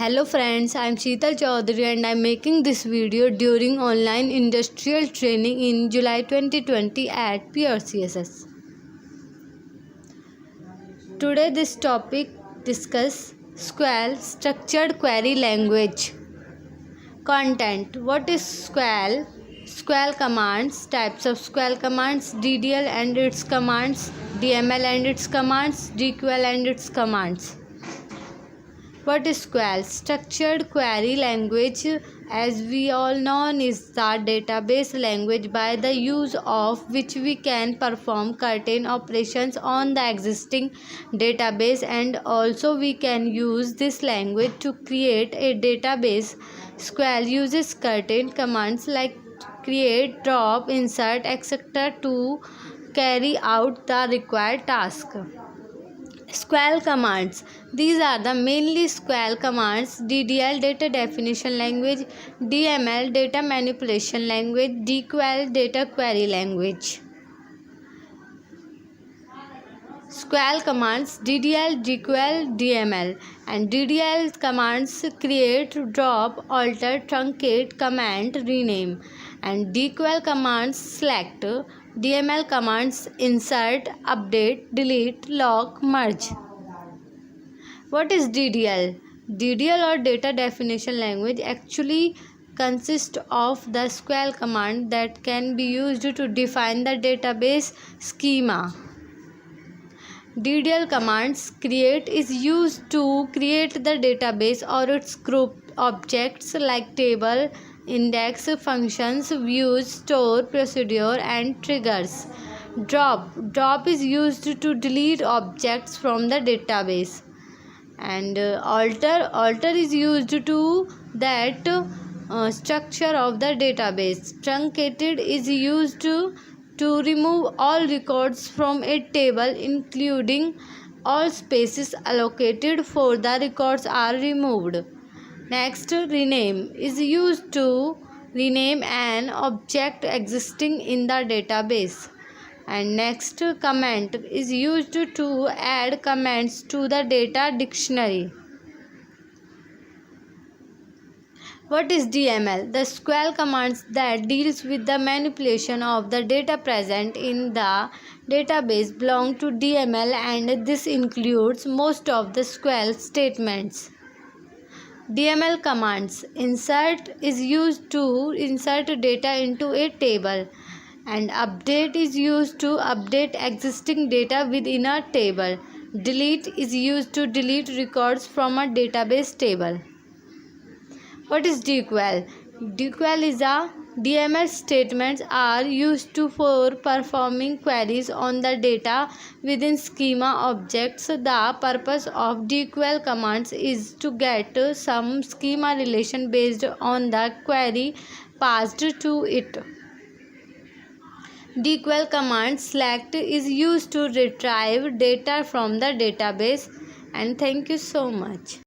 Hello friends, I am Sheetal Chaudhary and I am making this video during online industrial training in July 2020 at PRCSS. Today this topic discuss SQL structured query language. Content. What is SQL? SQL commands, types of SQL commands, DDL and its commands, DML and its commands, DQL and its commands. What is SQL? Structured query language, as we all know, is the database language by the use of which we can perform certain operations on the existing database, and also we can use this language to create a database. SQL uses certain commands like create, drop, insert, etc. to carry out the required task. SQL commands. These are the mainly SQL commands: DDL data definition language, DML data manipulation language, DQL data query language. SQL commands DDL, DQL, DML, and DDL commands create, drop, alter, truncate, comment, rename, and DQL commands select. DML commands insert, update, delete, lock, merge. What is DDL? DDL or data definition language actually consists of the SQL command that can be used to define the database schema. DDL commands create is used to create the database or its group objects like table, index, functions, views, store, procedure, and triggers. Drop is used to delete objects from the database. And alter is used to that structure of the database. Truncated is used to remove all records from a table, including all spaces allocated for the records are removed. Next, rename is used to rename an object existing in the database. And next, comment is used to add comments to the data dictionary. What is DML? The SQL commands that deals with the manipulation of the data present in the database belong to DML, and this includes most of the SQL statements. DML commands. Insert is used to insert data into a table, and update is used to update existing data within a table. Delete is used to delete records from a database table. What is DQL? DQL is a DML statements are used for performing queries on the data within schema objects. The purpose of DQL commands is to get some schema relation based on the query passed to it. DQL command select is used to retrieve data from the database. And thank you so much.